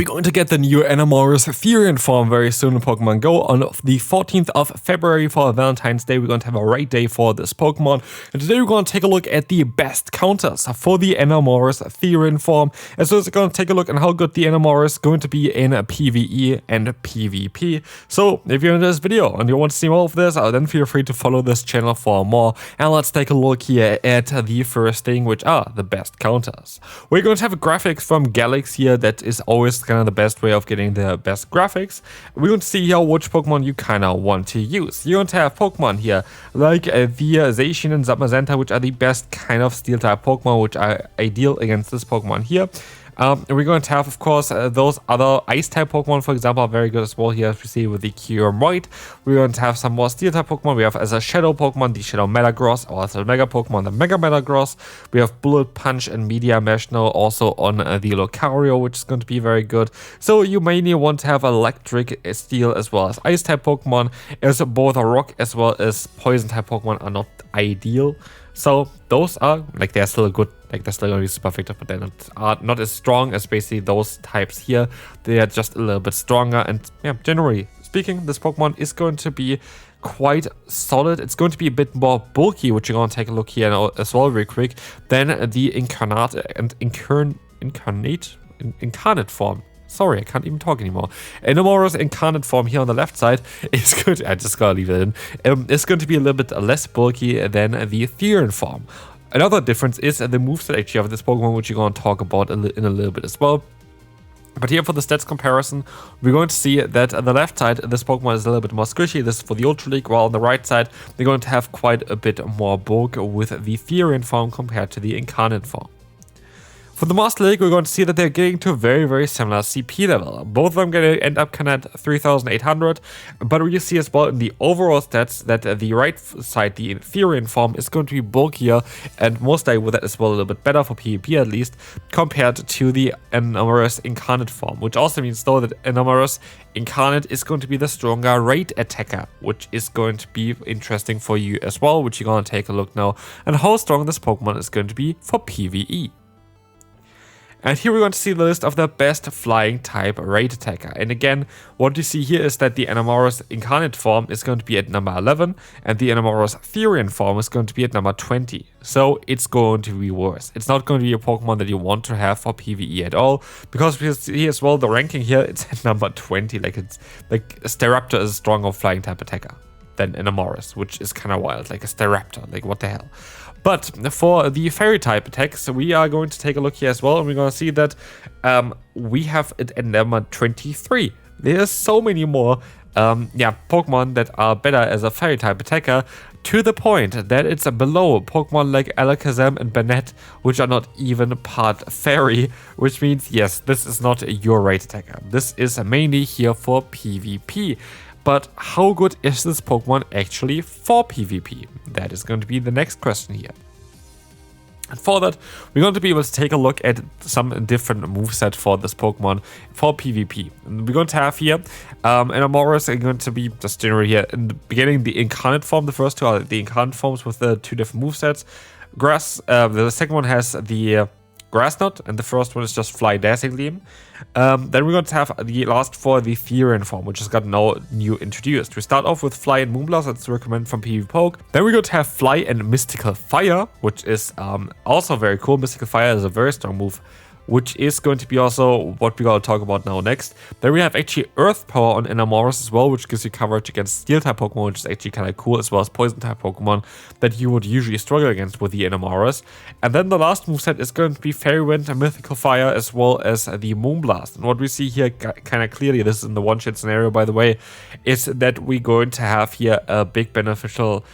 We're going to get the new Enamorus Therian Forme very soon in Pokemon GO on the 14th of February for Valentine's Day. We're going to have a raid day for this Pokemon. And today we're going to take a look at the best counters for the Enamorus Therian Forme. As well as we're going to take a look at how good the Enamorus is going to be in PvE and PvP. So if you're in this video and you want to see more of this, then feel free to follow this channel for more. And let's take a look here at the first thing, which are the best counters. We're going to have a graphics from Galaxy here that is always kind of the best way of getting the best graphics. We're going to see here which Pokemon you kind of want to use. You're going to have Pokemon here like the Zacian and Zamazenta, which are the best kind of steel type Pokemon, which are ideal against this Pokemon here. We're going to have, of course, those other ice-type Pokemon, for example, are very good as well here, as we see with the Kyurem. We're going to have some more steel-type Pokemon. We have as a Shadow Pokemon, the Shadow Metagross, or as a Mega Pokemon, the Mega Metagross. We have Bullet Punch and Media Mesh now also on the Lucario, which is going to be very good. So you mainly want to have Electric, Steel, as well as Ice-type Pokemon, as both a Rock as well as Poison-type Pokemon are not ideal. So those are, like, they're still good, like they're still going to be super effective, but they're not as strong as basically those types here. They are just a little bit stronger, and yeah, generally speaking, this Pokemon is going to be quite solid. It's going to be a bit more bulky, which you're going to take a look here now as well real quick, than the Incarnate Form. Sorry, I can't even talk anymore. Enamorus Incarnate Form here on the left side is good. I just gotta leave it in. It's going to be a little bit less bulky than the Therian Form. Another difference is the moveset actually of this Pokemon, which you're going to talk about in a little bit as well. But here for the stats comparison, we're going to see that on the left side, this Pokemon is a little bit more squishy. This is for the Ultra League, while on the right side, they're going to have quite a bit more bulk with the Therian Form compared to the Incarnate Form. For the Master League, we're going to see that they're getting to a very, very similar CP level. Both of them going to end up kind of at 3,800, but we see as well in the overall stats that the right side, the Therian Form, is going to be bulkier and most likely with that as well a little bit better for PvP at least, compared to the Enamorus Incarnate Form, which also means though that Enamorus Incarnate is going to be the stronger rate attacker, which is going to be interesting for you as well, which you're going to take a look now, and how strong this Pokemon is going to be for PvE. And here we're going to see the list of the best flying type raid attacker. And again, what you see here is that the Enamorus Incarnate Form is going to be at number 11 and the Enamorus Therian Form is going to be at number 20. So it's going to be worse. It's not going to be a Pokemon that you want to have for PvE at all, because we see as well the ranking here, it's at number 20. Like Staraptor is a stronger flying type attacker than Enamorus, which is kind of wild. Like a Staraptor, like what the hell. But for the fairy type attacks, we are going to take a look here as well, and we're going to see that we have it at number 23. There's so many more Pokemon that are better as a fairy type attacker, to the point that it's below Pokemon like Alakazam and Banette, which are not even part fairy, which means yes, this is not your raid attacker. This is mainly here for PvP. But how good is this Pokemon actually for PvP? That is going to be the next question here. And for that, we're going to be able to take a look at some different moveset for this Pokemon for PvP. And we're going to have here Enamorus are going to be just generally here in the beginning the Incarnate Form. The first two are the Incarnate Forms with the two different movesets. The second one has the Grass Knot, and the first one is just Fly Dazzling Gleam. Then we're going to have the last four, the Therian Form, which has got now new introduced. We start off with Fly and Moonblast, that's recommended from PvPoke. Then we're going to have Fly and Mystical Fire, which is also very cool. Mystical Fire is a very strong move, which is going to be also what we're going to talk about now next. Then we have actually Earth Power on Enamorus as well, which gives you coverage against Steel-type Pokemon, which is actually kind of cool, as well as Poison-type Pokemon that you would usually struggle against with the Enamorus. And then the last moveset is going to be Fairy Wind and Mythical Fire, as well as the Moonblast. And what we see here kind of clearly, this is in the one-shot scenario by the way, is that we're going to have here a big beneficial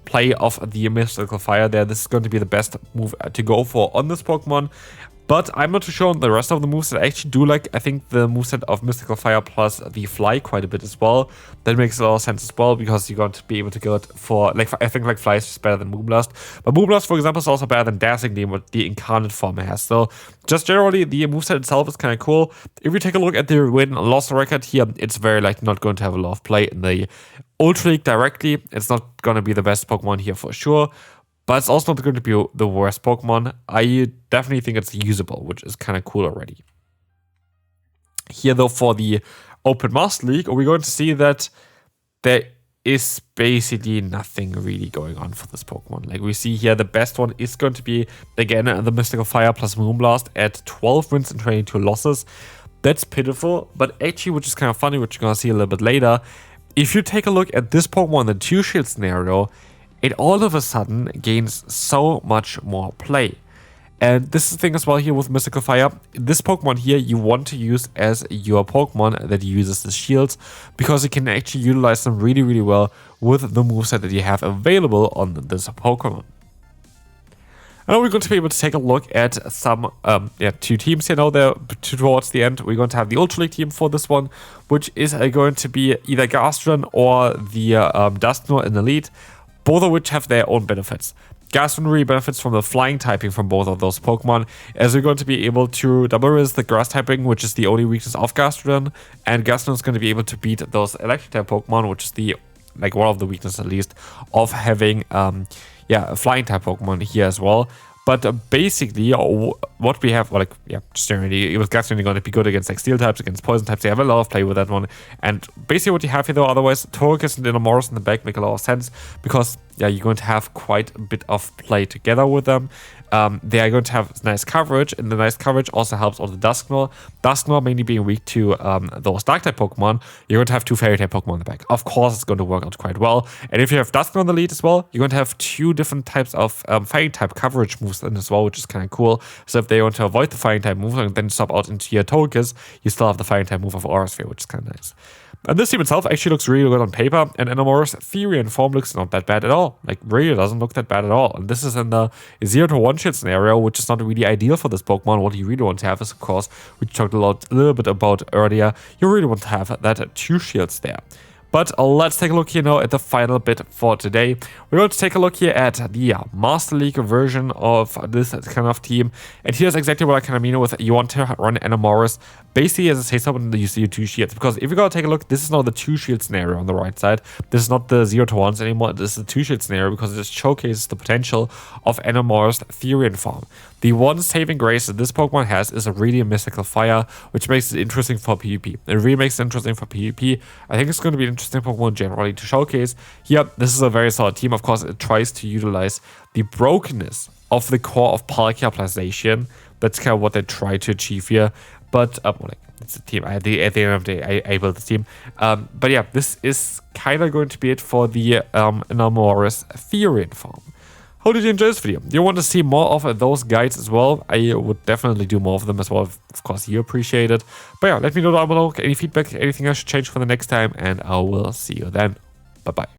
play of the Mystical Fire there. This is going to be the best move to go for on this Pokemon. But I'm not too sure on the rest of the moves that I actually do like. I think the moveset of Mystical Fire plus the Fly quite a bit as well. That makes a lot of sense as well, because you're going to be able to go it for, like, I think like Fly is just better than Moonblast. But Moonblast, for example, is also better than Dazzling Gleam, what the Incarnate Form has. So just generally, the moveset itself is kind of cool. If we take a look at the win-loss record here, it's very like not going to have a lot of play in the Ultra League directly. It's not going to be the best Pokemon here for sure. But it's also not going to be the worst Pokemon. I definitely think it's usable, which is kind of cool already. Here though, for the Open Master League, we're going to see that there is basically nothing really going on for this Pokemon. Like we see here, the best one is going to be, again, the Mystical Fire plus Moonblast at 12 wins and 22 losses. That's pitiful, but actually, which is kind of funny, which you're going to see a little bit later, if you take a look at this Pokemon in the 2-shield scenario, it all of a sudden gains so much more play. And this is the thing as well here with Mystical Fire. This Pokemon here you want to use as your Pokemon that uses the shields, because you can actually utilize them really, really well with the moveset that you have available on this Pokemon. And now we're going to be able to take a look at some 2 teams here now there towards the end. We're going to have the Ultra League team for this one, which is going to be either Gastron or the Dusknoir in the lead, both of which have their own benefits. Gastron really benefits from the flying typing from both of those Pokemon, as we're going to be able to double res the grass typing, which is the only weakness of Gastron, and Gastron is going to be able to beat those electric type Pokemon, which is the one of the weaknesses at least of having a flying type Pokemon here as well. But basically, what we have, just generally, it was Gastron going to be good against like steel types, against poison types. They have a lot of play with that one. And basically, what you have here, though, otherwise, Torricus and Enamorus in the back make a lot of sense, because you're going to have quite a bit of play together with them. They are going to have nice coverage, and the nice coverage also helps on the Dusknoir. Dusknoir mainly being weak to those Dark-type Pokemon. You're going to have 2 Fairy-type Pokemon in the back. Of course, it's going to work out quite well. And if you have Dusknoir in the lead as well, you're going to have 2 different types of Fairy-type coverage moves in as well, which is kind of cool. So if they want to avoid the Fairy-type move and then swap out into your Torricus, you still have the Fairy-type move of Aura Sphere, which is kind of nice. And this team itself actually looks really good on paper, and Enamorus Therian Forme looks not that bad at all. Like, really doesn't look that bad at all. And this is in the 0-1 shield scenario, which is not really ideal for this Pokemon. What you really want to have is, of course, which we talked a little bit about earlier, you really want to have that 2 shields there. But let's take a look here now at the final bit for today. We're going to take a look here at the Master League version of this kind of team. And here's exactly what I kind of mean with you want to run Enamorus basically as a say something that you see 2 shields. Because if you're going to take a look, this is now the 2 shield scenario on the right side. This is not the 0-1s anymore. This is the 2 shield scenario because it just showcases the potential of Enamorus Therian Forme. The one saving grace that this Pokemon has is a really Mystical Fire, which makes it interesting for PvP. It really makes it interesting for PvP. I think it's going to be an interesting Pokemon generally to showcase. Here, this is a very solid team. Of course, it tries to utilize the brokenness of the core of Palkia plus Zacian. That's kind of what they try to achieve here. But, it's a team. At the end of the day, I built this team. But yeah, this is kind of going to be it for the Enamorus Therian Forme. How did you enjoy this video? Do you want to see more of those guides as well? I would definitely do more of them as well. Of course, you appreciate it. But yeah, let me know down below any feedback, anything I should change for the next time, and I will see you then. Bye-bye.